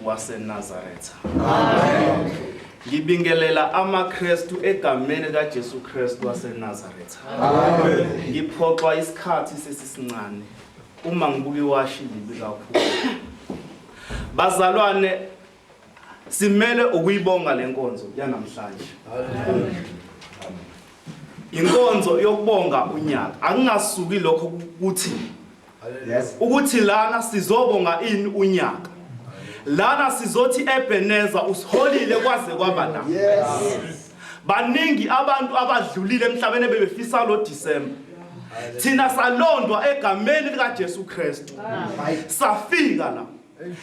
uKristu waseNazaretha. Amen. Ngibingelela amaKristu egameni kaJesu Kristu waseNazaretha. Amen. Ngiphoxwa isikhathi sesisincane uma ngibuka iwashi libi kakhulu. Bazalwane, simele ukuyibonga lenkonzo yanamhlanje. Amen. Inkonzo yokubonga unyaka akungasuki lokho ukuthi ukuthi lana sizobonga ini unyaka. Lana sizothi Ebeneza usiholile kwaze kwaba la. Baningi abantu abadlulile emhlabeni bebefisa lo December. Thina salondwa egameni lika Jesu Kristu. Safika la.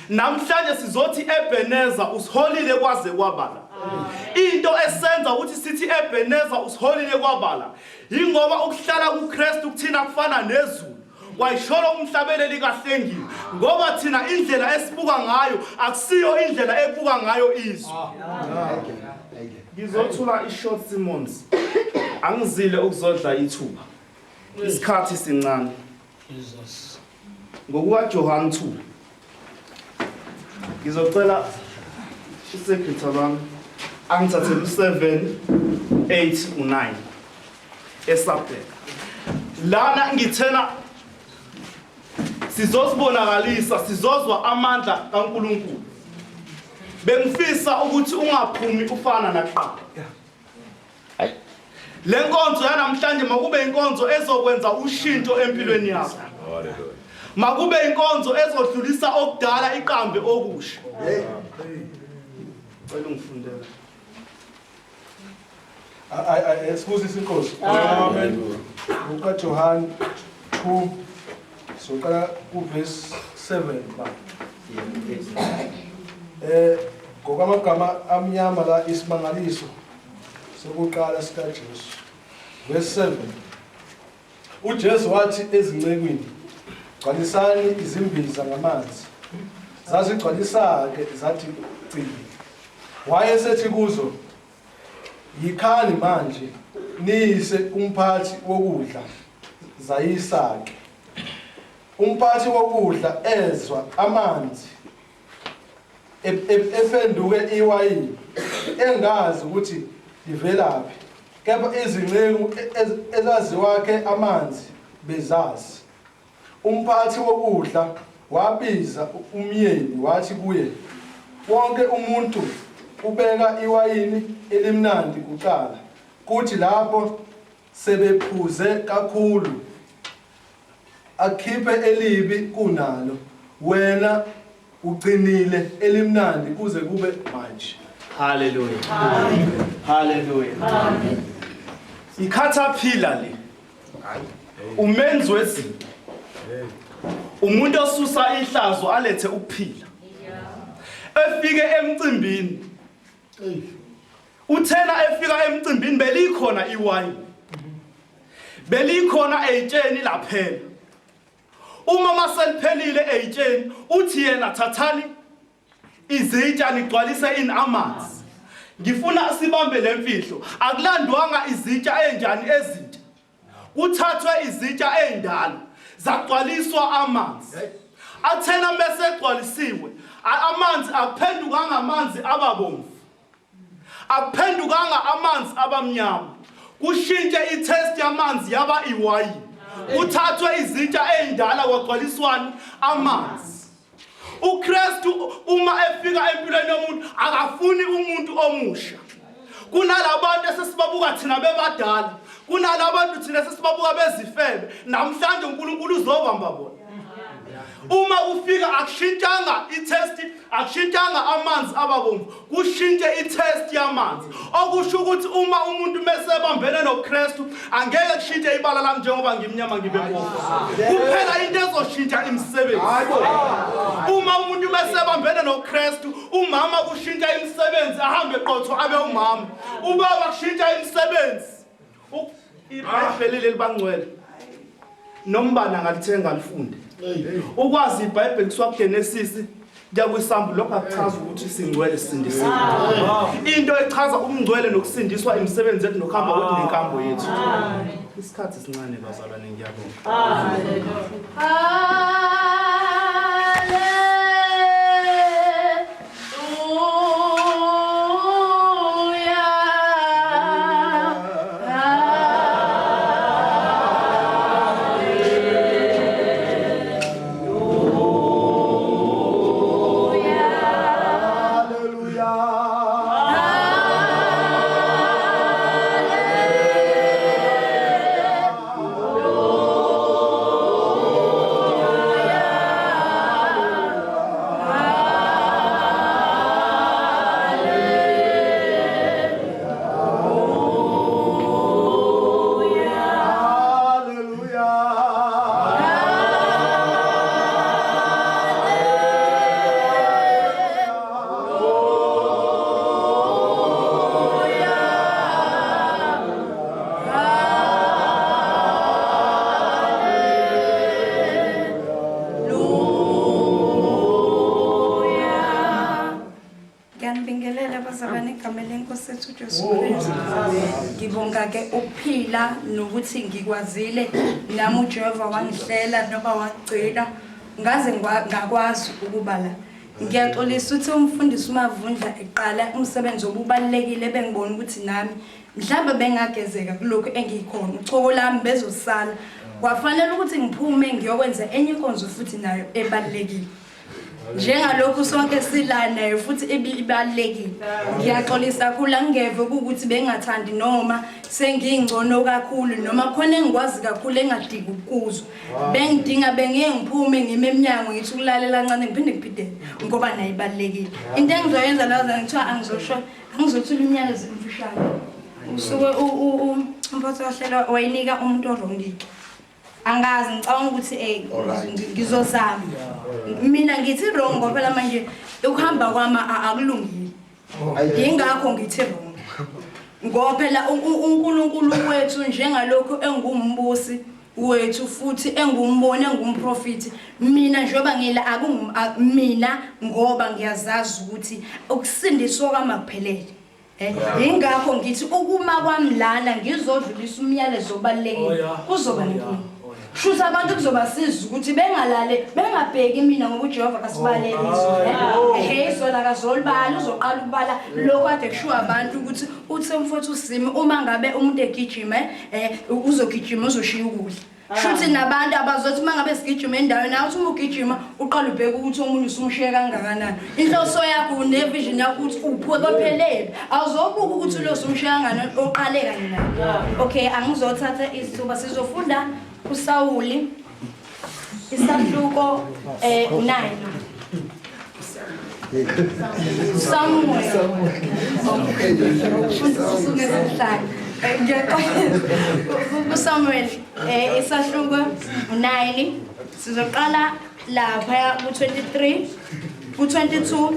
Namhlanje sizothi Ebeneza usiholile kwaze kwaba la. Into esenza ukuthi sithi Ebeneza usiholile kwabala ingoba ukuhlala kuKristu kuthina kufana nezulu. Wayisholo umhlabeleli kahlengile ngoba thina indlela esibuka ngayo akusiyo indlela ebuka ngayo izwe. Ngizothula ishort Simmons. Angizile ukuzodla ithuba. Isikhathi sincane. Jesus. Ngokuka John 2. Ngizocela isecretary wami angithathele 7, 8, 9 esabheka. Lana ngithena sizosibonakalisa sizozwa amandla kaNkulunkulu. Bengifisa ukuthi ungaphumi ufana nakuqala. Lenkonzo yanamhlanje makube inkonzo ezokwenza ushintsho empilweni yakho. Hallelujah. Makube inkonzo ezodlulisa okudala iqambe okusha. Ngifundela. Excuse inkosi. Amen. Uka John 2 soqala ku verse 7 ba. Ngokwamagama amnyama la isimangaliso sokuqala sika Jesu. Verse 7. uJesu wathi ezincekweni, gcwalisani izimbiza ngamanzi. Zazigcwalisa ke zathi cibi. Wayesethi kuzo, yikhani manje niyise umphathi wokudla. Zayisake. Umphathi wokudla ezwa amanzi efenduke iwayini engazi ukuthi ivelaphi. Kepha izinceku ezaziwakhe amanzi bezazi. Umphathi wokudla wabiza umyeni wathi kuye, wonke umuntu ubeka iwayini elimnandi kuqala, kuthi lapho sebephuze kakhulu akhiphe elibi kunalo. Wena ugcinile elimnandi kuze kube manje. Hallelujah. Amen. Hallelujah. Amen. Ikhathapila le. Umenzi wezinto. Umuntu osusa ihlazo alethe ukuphila. Efike emcimbini. Uthena efika emcimbini belikhona iwayini. Belikhona eyitsheni laphela. Uma maseliphelile eyitsheni uthi yena thathani izitsha nigcwalise amanzi. Ngifuna sibambe lemfihlo. Akulandwanga izitsha enjani ezintsha. Kuthathwe izitsha endala zagcwaliswa amanzi. Athena mesegcwalisiwe amanzi aphendukanga amanzi ababomvu. Aphendukanga amanzi abamnyama. Kushintshe itest yamanzi yaba iwayini. Uthathwe izitsha endala kwagcwaliswana amanzi. uKristu uma efika empilweni yomuntu akafuni umuntu omusha. Kunalabantu esesibabuka thina bebadala, kunalabantu thina sesibabuka bezifebe. Namhlanje uNkulunkulu uzobamba bona. Uma ufika akushintshanga itest, akushintshanga amanzi ababomvu, kushintshe itest yamanzi. Okusho ukuthi uma umuntu mesebambene noKristu angeke kushintshe ibala lami njengoba ngimnyama ngibe mpofu. Kuphela into ezoshintsha imisebenzi. Uma umuntu mesebambene noKristu, umama kushintsha imisebenzi ahambe qotho abe umama. Ubaba kushintsha imisebenzi. iBhayibheli libangcwele. Nombana ngalithenga lifunde. Ukwazi iBhayibheli kuswa kuGenesis kuya kwiSambulo lokho akuchaza ukuthi singcwele sindisiwe. Into echaza umngcwele nokusindiswa imisebenzi yethu nokuhamba kwethu nenkambo yethu. Isikhathi sincane bazalwane ngiyabonga. Hallelujah. Ngiyanibingelela bazalwane egameni lenkosi yethu uJesu Kristu. Ngibonga ke ukuphila nokuthi ngikwazile nami uJehova wangihlela noma wagcina ngaze ngakwazi ukuba la. Ngiyaxolisa ukuthi umfundisi uMavundla eqala umsebenzi obubalekile bengibona ukuthi nami mhlawumbe bengagezeka kuloko engikhona. Ucoko lami bezosala. Kwafanele ukuthi ngiphume ngiyokwenza enye inkonzo futhi nayo ebalekile. Njengalokhu sonke silana futhi ibalekile. Ngiyaxolisa kakhulu angeve ukuthi bengathandi noma sengingcono kakhulu noma khona engikwazi kakhulu engadingi ukuzwa. Bengidinga bengiye ngiphume ngime eminyango ngithi ukulalela kancane ngiphinde ngiphide ngoba nayo ibalekile. Into engizoyenza la ngithiwa angizothula imiyalezo emfushane. Usuke umphathi wahlela wayinika umuntu orongile. Angazi ngicabanga ukuthi ngizozama. Mina ngithi wrong ngoba phela manje ukuhamba kwami akulungile. Ingakho ngithi wrong. Ngoba phela uNkulunkulu wethu njengalokho engumbusi wethu futhi engumbone engumprofiti. Mina njengoba ngila mina ngoba ngiyazazi ukuthi ukusindiswa kwamakuphelele. Ingakho ngithi ukuma kwami lana ngizodlulisa umyalezo obalekile kuzoba nenkinga. Shuthi abantu kuzobasiza ukuthi bengalale bengabheki mina ngoba uJehova kasibalele izwe. Izona kazolibala uzoqala ukubala lokho kade kushiwa abantu ukuthi uthi mfowethu uSimi uma ngabe umuntu egijima uzogijima uzoshiya ukudla. Shuthi nabantu abazothi mangabe sigijima endaweni nawe uthi uma ugijima uqala ubheka ukuthi omunye usumshiya kangakanani. Inhloso yakho nevision yakho ukuthi uphokophelele awuzobuka ukuthi lo usumshiya kangakanani oqale kanye naye. Okay, angizothatha isithuba sizofunda uSawuli isahluko 9 Samuel Samuel isahluko 9 sizoqala lapha ku23 ku22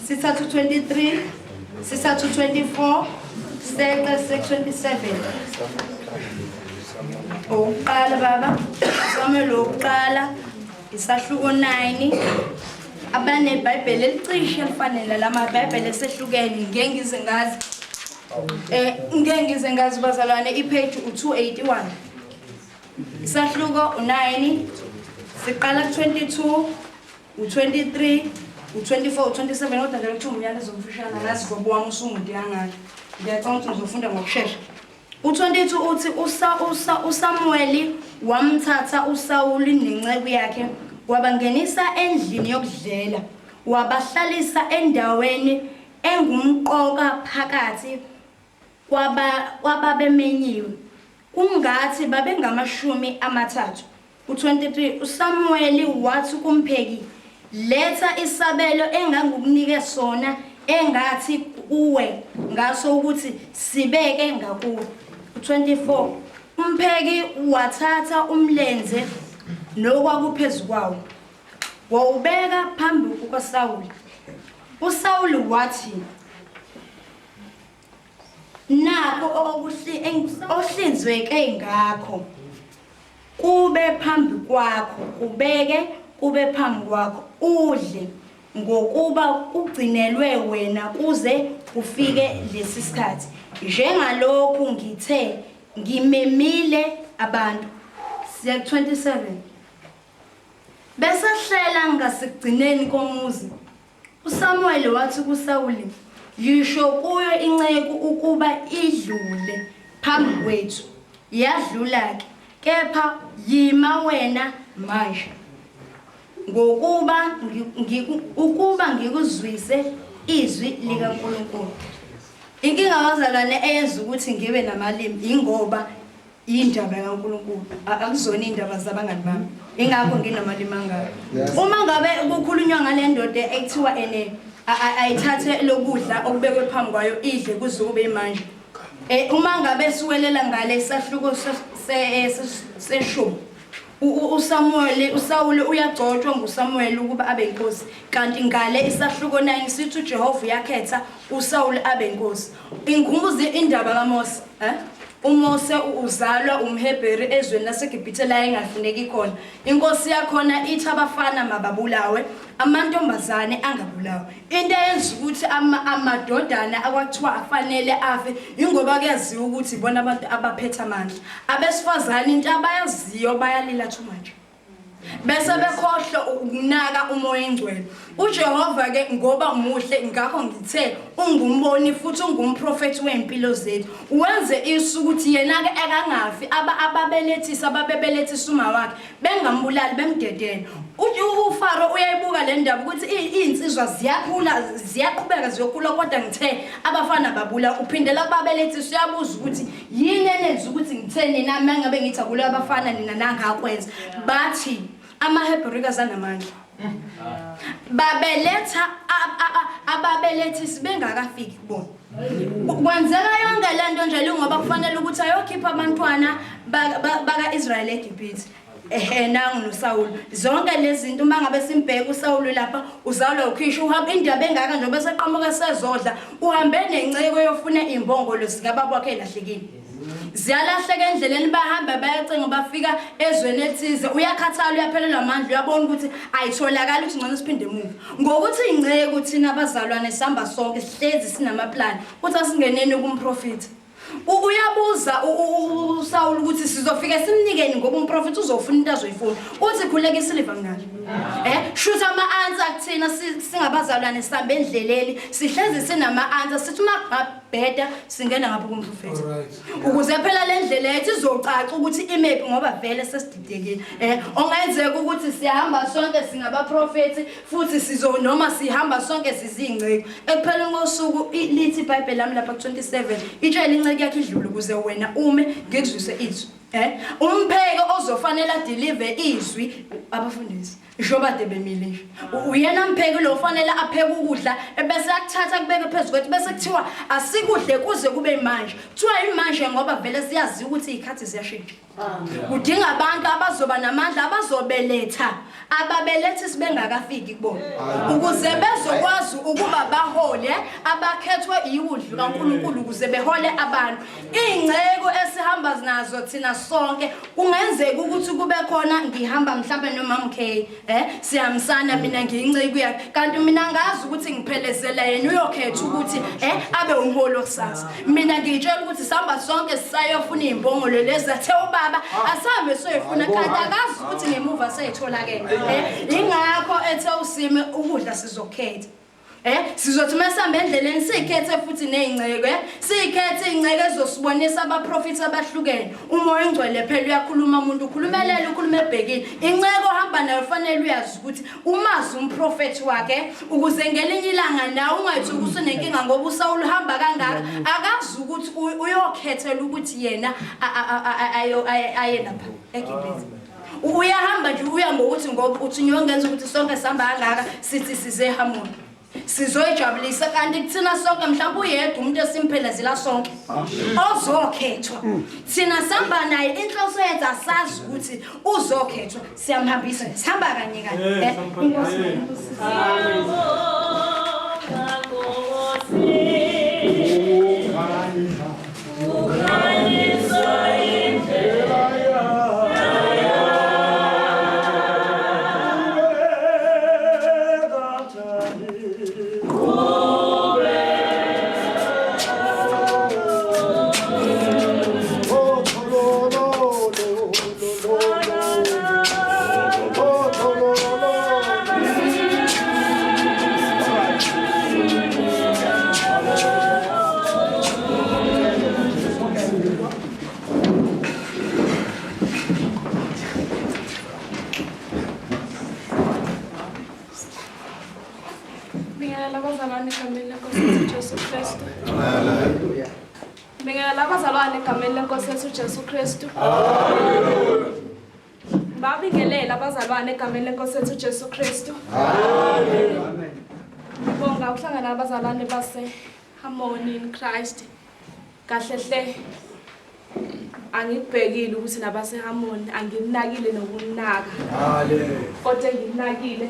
sithathu 23 sithathu 24 seqe 27 Uqala baba Samuel uqala isahluko 9 abane iBhayibheli elicishe elifanele lamaBhayibheli esehlukene ngengize ngazi bazalwane ipage u281 isahluko 9 siqala ku22 u23 u24 u27 kodwa nje ukuthi umyalezo omfushane ngazi ngoba wami usungude kangaka ngiyacela ukuthi ngizofunda ngokusheshsha U22 uthi uSamuel wamthatha uSawuli nenceku yakhe wabangenisa endlini yokudlela wabahlalisa endaweni engumqoka phakathi kwababemenyiwe kungathi babengamashumi amathathu u23 uSamuel wathi kumpheki letha isabelo engangukunike sona engathi kuwe ngaso ukuthi sibeke ngakuwe 24 umpheki wathatha umlenze nokwakuphezulu kwawo wawubeka phambi kukaSawuli uSawuli wathi nako ohlinzweke ngakho kube phambi kwakho ubeke kube phambi kwakho udle ngokuba ugcinelwe wena kuze kufike lesi sikhathi njengalokhu ngithe ngimemile abantu siya 27 bese hlela ngasigcineni komuzi uSamuel wathi kuSawuli yisho kuyo inceku ukuba idlule phambi kwethu yadlula ke kepha yima wena manje ukuba ngikuzwise izwi likaNkulunkulu inkinga bazalwane eyenza ukuthi ngibe namalimi ingoba indaba kaNkulunkulu akuzona indaba zabangani bami ingakho nginamalimi angaka uma ngabe kukhulunywa ngale ndoda ekuthiwa ayithathe lokudla okubekwe phambi kwayo idle kuze kube manje uma ngabe siwelela ngale isahluko seshumi uSawuli uyagcotshwa nguSamuel ukuba abe inkosi kanti ngale isahluko 9 sithi uJehova yakhetha uSawuli abe inkosi ingubuze indaba kaMose uMose uzalwa umHebheru ezweni laseGibhithe la engafuneki khona inkosi yakhona ithi abafana mababulawe amantombazane angabulawa into eyenza ukuthi amadodana akwathiwa afanele afe ingoba kuyaziwa ukuthi bona abantu abaphethe amandla abesifazane into abayaziyo bayalila too much bese bekhohlo ukunaka umoya engcwele uJehova ke ngoba muhle ngakho ngithe ungumboni futhi ungumprofeti wempilo zethu wenze isu ukuthi yena ke akangafi ababelethisa ababebelethisa uma wakhe bengambulali bemdedene uFaro uyayibuka le ndaba ukuthi izinsizwa ziyakhula ziyaqhubeka ziyokhula kodwa ngithe abafana babula uphindela kubabelethisa uyabuza ukuthi yini enenza ukuthi ngitheni nami mangabe ngithi akula abafana nina nangakwenza bathi amaHebheru azanamandla babeletha ababelethisi bengakafiki kubona kwenzeka yonke lento nje ngoba kufanele ukuthi ayokhipha abantwana baka-Israyeli eGibhithe nangu noSawulu zonke lezi zinto mangabe simbheka uSawulu lapha uzalwa ukhisha uhamba indaba engaka nje bese qhamuka sezodla uhambe nenceko yofuna imbongolo zikababa wakhe elahlekile ziyalahleka endleleni bahamba bayacinga bafika ezweni ethize uyakhathala uyaphelelwa amandla uyabona ukuthi ayitholakala ukuthi ngcono siphinde emuva ngokuthi ingceke uthina abazalwane sihamba sonke sihlezi sinamaplan uthi asingeneni kumprofeti uyabuza uSawulu ukuthi sizofika simnikeni ngoba umprofeti uzofuna into azoyifuna uthi khuleka isiliva ngani shutha ama-answer kuthina singabazalwane sihambe endleleni sihlezi sinama-answer sithi makungabheda singena ngapha kumprofeti ukuze phela le ndlela yethu izocaca ukuthi imephi ngoba vele sesididekile ongenzeka ukuthi siyahamba sonke singabaprofeti futhi noma sihamba sonke sizingceke ekupheleni kosuku lithi iBhayibheli lami lapha ku-27 itshela inceke yakhe idlule ukuze wena ume ngekuzwise izwi umpheke ozofanele deliver izwi abafundisi njoba debemile nje uyena mpheki lo ufanele apheke ukudla bese akuthatha kubeke phezulu kwethu bese kuthiwa asikudle kuze kube manje kuthiwa imanje ngoba vele siyazi ukuthi izikhathi ziyashintsha kudinga abantu abazoba namandla abazobeletha ababelethi sibengakafiki kubona ukuze bezokwazi ukuba bahole abakhethwe iwudlu kaNkulunkulu ukuze behole abantu ingceko esihamba nazo thina sonke kungenzeka ukuthi kube khona ngihamba mhlawumbe nomama K siyamsana mina ngiyinceke yakhe kanti mina ngazi ukuthi ngiphelezela yena uyokhetha ukuthi abe umholi okusasa mina ngitshela ukuthi sihamba sonke sisayofuna imbongolo lezi athe ubaba asabe soyifuna kanti akazi ukuthi ngemuva sayitholakele ingakho ethe usime ukudla sizokhetha sizothi masihamba endleleni sikhethe futhi nezingceke sikhethe ingceke ezosibonisa abaprofeti abahlukene umoya engcwele phela uyakhuluma umuntu ukhulumelele ukhuluma ebhekile inceke ohamba nayo fanele uyazi ukuthi umazi umprofeti wakhe ukuze ngelinye ilanga nawe ungayithi usunenkinga ngoba uSawulu hamba kangaka akazi ukuthi uyokhethela ukuthi yena aye lapha eGibhithe uyahamba nje uya ngokuthi ngoba uthi nyongenza ukuthi sonke sihamba kangaka sithi size eHamoni sizoyijabulisa kanti kuthina sonke mhlawumbe uyedwa umuntu esimphelezela sonke ozokhethwa thina sihamba naye inhloso yethu asazi ukuthi uzokhethwa siyamhambisa sihamba kanye kanye Jesu Kristu. Babingelela abazalwane egameni lenkosi yethu Jesu Kristu. Amen. Ngibonga ukuhlangana nabazalwane base Harmony in Christ. Kahle hle angibhekile ukuthi nabase Harmony anginakile nokunaka. Hallelujah. Kodwa nginakile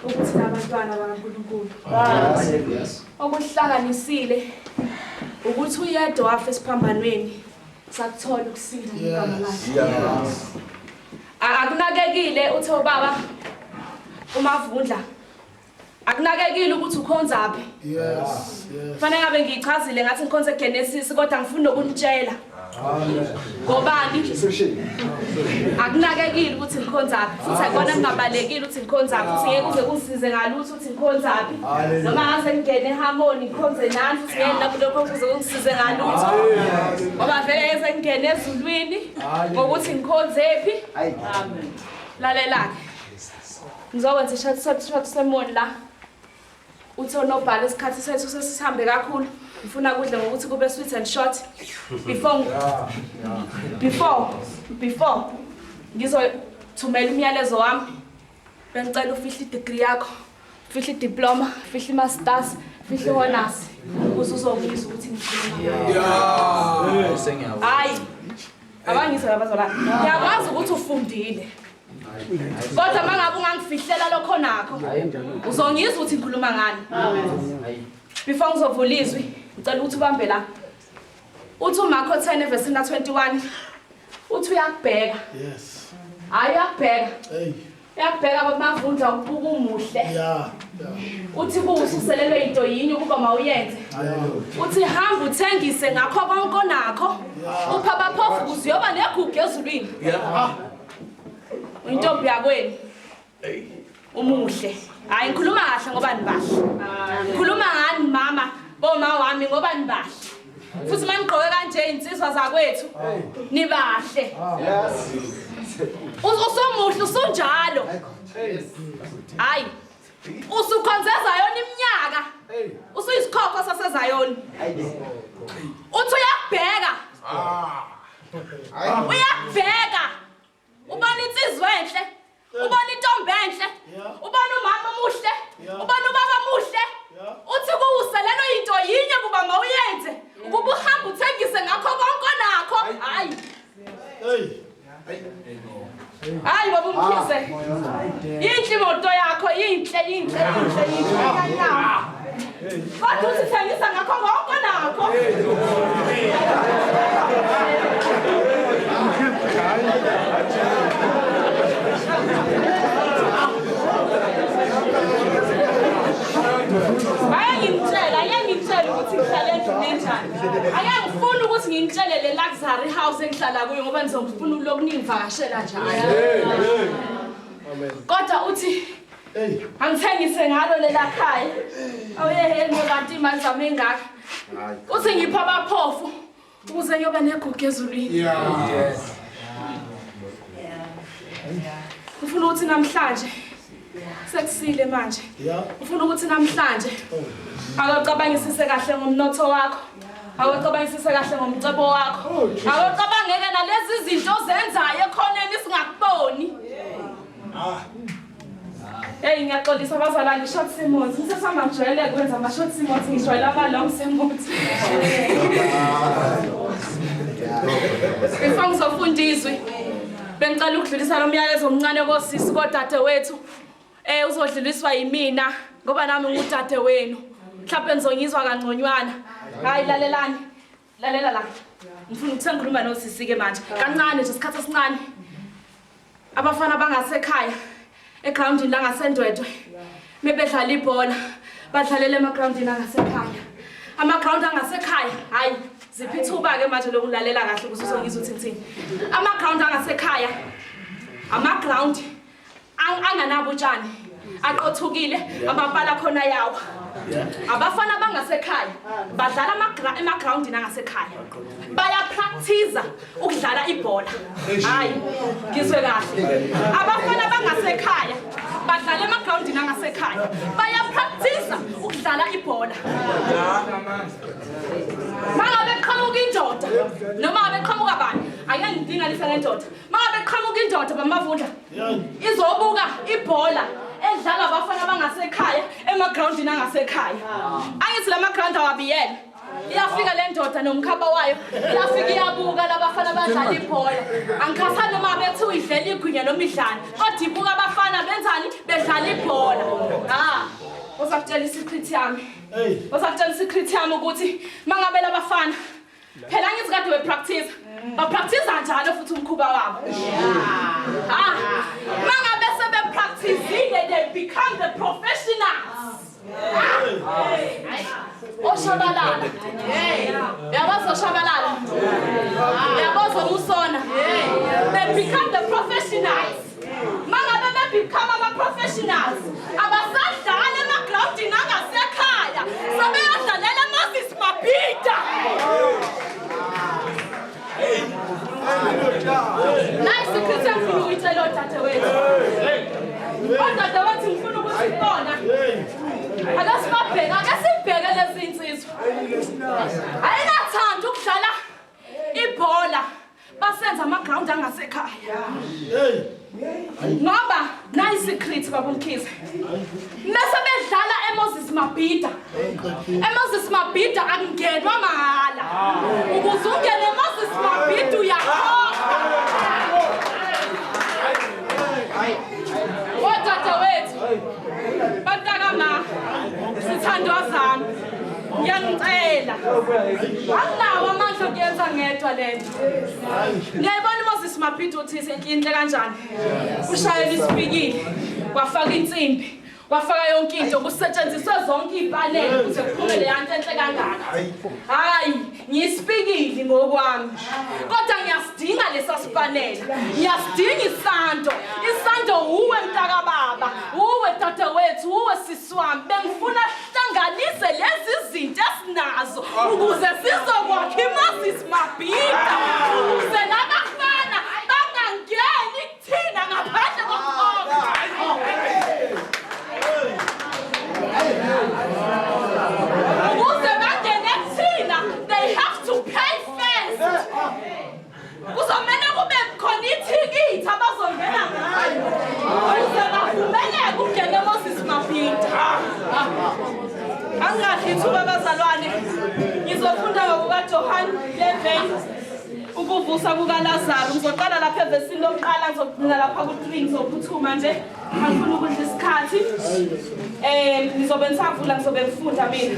ukuthi nabantwana bakaNkulunkulu. Hallelujah. Okuhlanganisile ukuthi uyedwa wafa esiphambanweni sakuthola ukusinda ngegama lakhe. Akunakekile uthi baba uMavundla. Akunakekile ukuthi ukhonzaphi. Fanele ngabe ngiyichazile ngathi ngikhonze Genesis kodwa ngifuna ukunitshela. Ngobani? Akunakekile ukuthi ngikhonzaphi futhi akona kungabalekile ukuthi ngikhonzaphi futhi ngeke uze kungisize ngalutho ukuthi ngikhonzaphi. Noma ngase ngene eHarmony ngikhonze nani futhi ngeke lapho lokho kuze kungisize ngalutho. Ngoba vele eze ngene ezulwini ngokuthi ngikhonzephi. Amen. Lalelake. Ngizokwenza ishathi semoni la. Uthi onobhala isikhathi sethu sesihambe kakhulu. Ngifuna kudle ngokuthi kube sweet and short before ngizothumela umyalezo wami bengicela ufihla degree yakho, ufihla diploma, ufihla masters, ufihla honors ukuze uzokuzwa ukuthi ngikhuluma. Hayi. Abangizwa abazolana. Ngiyakwazi ukuthi ufundile. Kodwa mangabe ungangifihlela lokho nakho uzongizwa ukuthi ngikhuluma ngani. Before ngizovula izwi ngicela ukuthi ubambe la. Uthi uMarko 10 verse 21 uthi uyakubheka. Yes. Hayi uyakubheka. Hey. Uyakubheka bamavundla ubuka umuhle. Yeah. Uthi kuususelelwe into yinye ukuba mawuyenze. Uthi hamba uthengise ngakho konke nakho. Upha abaphofu ukuze uyoba negugu ezulwini. Intombi yakweni. Umuhle. Hayi ngikhuluma kahle ngoba nibahle. Ngikhuluma ngani mama boma wami ngoba nibahle. Futhi manigqoke kanje insizwa zakwethu nibahle. Yes. Usomuhle usunjalo. Hayi. Usukhonzeza yona iminyaka. Usuyisikhokho sasezayoni. Uthi uyakubheka. Uyakubheka. Ubona insizwa enhle. Ubona intombi enhle. Ubona umama omuhle. Ubona ubaba omuhle. Uthi kuuselelo into yinye kuba mawuyenze. Ukuba uhamba uthengise ngakho konke nakho. Hayi. Hayi baba umkhise. Yinhle imoto yakho, yinhle. Kodwa uthi thengisa ngakho konke nakho. Ayangitshela ukuthi ngihlale endlini enjani. Ayangifuni ukuthi ngintshele le luxury house engihlala kuyo ngoba ngizofuna uloku ningivakashela njalo. Amen. Kodwa uthi angithengise ngalo lela khaya. Awuyeheni kanti imali zami engaka. Uthi ngipha abaphofu ukuze ngiyoba negugu ezulwini. Yes. Ufuna ukuthi namhlanje sekusile manje. Ufuna ukuthi namhlanje awucabangisise kahle ngomnotho wakho. Awucabangisise kahle ngomcebo wakho. Awucabangeke nalezi zinto ozenzayo ekhoneni singakuboni. Hey ngiyaxolisa abazalwane short Simmons. Ngisasama ngijwayele ukwenza ama short Simmons ngijwayele ama long Simmons. Ifang zofunda izwi. Bengicela ukudlulisa lo myalezo omncane kosisi kodade wethu. Uzodluliswa yimina ngoba nami ngudade wenu. Mhlawumbe nizongizwa kanconywana. Hayi lalelani. Lalela la. Ngifuna ukuthi ngikhuluma nosisi ke manje. Kancane nje isikhathi esincane. Abafana bangasekhaya egroundini la ngasendwedwe. Mebedlala ibhola, badlalela emagroundini angasekhaya. Amaground angasekhaya, hayi ziphithuba ke manje lokulalela kahle ukuze uzongizwa ukuthi ngithini. Amaground angasekhaya. Amaground anganabo utshani. Aqothukile amabala khona yawo. Abafana bangasekhaya badlala emagroundini angasekhaya. Baya practice ukudlala ibhola. Hayi ngizwe kahle. Abafana bangasekhaya badlala emagroundini angasekhaya. Baya practice ukudlala ibhola. Mangabe qhamuka indoda noma ngabe qhamuka bani ayangidinga lisa lendoda. Mangabe qhamuka indoda bamavundla izobuka ibhola edlala abafana bangasekhaya emagroundini angasekhaya. Angithi la maground awabiyela. Iyafika le ndoda nomkhaba wayo. Iyafika iyabuka labafana badlala ibhola. Angikhasana noma bethi uyidlela igwinya noma idlana. Kodwa ibuka abafana benzani bedlala ibhola. Uzakutshela isecret yami. Uzakutshela isecret yami ukuthi mangabe labafana phela ngithi kade bepractice bapractice njalo futhi umkhuba wabo mangabe sebepracticile they become the professionals Oshabalala yabazo shabalala yabazo musona they become the professionals mangabe they become ama-professionals abasadlala emagroundini angasekhaya sebeyadlalela Moses Mabhida nice Christian ngifuna ukuyitshela odadewethu odadewethu ngifuna ukuthi bona akasibheke lezi insizwa ayinathanda ukudlala ibhola basenza ama-ground angasekhaya ngoba nayi secret babumkhize mase bedlala eMoses Mabhida akungenwa mahala ukuze ungene eMoses Mabhida uyakhokha odadewethu bantakama sithandwa zami ngiyangicela anginawo amandla okuyenza ngedwa lento ngiyayibona uMoses Mabhida uthi inhle kanjani ushayela isipikile wafaka insimbi wafaka yonke into kusetshenziswe zonke ipaneli ukuze kuphumele yanto enhle kangaka hayi ngiyisipikile ngokwami kodwa ngiyasidinga lesa sipanela ngiyasidinga isando uwe mntaka baba uwe dadewethu uwe sisi wami bengifuna sihlanganise lezi zinto esinazo ukuze sizokwakha iMoses Mabhida ukuze labafana bangangeni kuthina ngaphandle kokukhokha ukuze bangene kuthina they have to pay first kuzomele kube khona ithikithi abazongena ngayo ukuze bavumeleke ukungena eMoses Mabhida angathi ithuba bazalwane ngizofunda ngokukaJohn 11 ukuvusa kukaLazaro ngizoqala lapha evesini lokuqala ngizogcina lapha ku3 ngizophuthuma nje angifuna ukudla isikhathi ngizobe ngisavula ngizobe ngifunda mina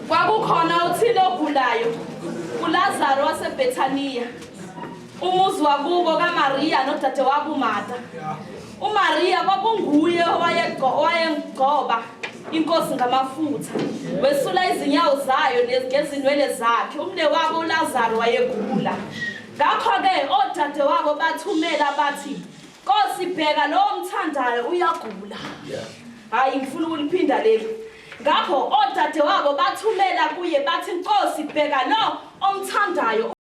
kwakukhona uthile ogulayo uLazaro waseBethania umuzi wakubo kaMaria nodadewabo uMartha uMaria kwakunguye owayengcoba inkosi ngamafutha wesula izinyawo zayo ngezinwele zakhe umne wabo uLazaro wayegula ngakho-ke odadewabo bathumela bathi Nkosi bheka lo omthandayo uyagula hayi ngifuna ukuliphinda leli ngakho odadewabo bathumela kuye bathi Nkosi bheka lo omthandayo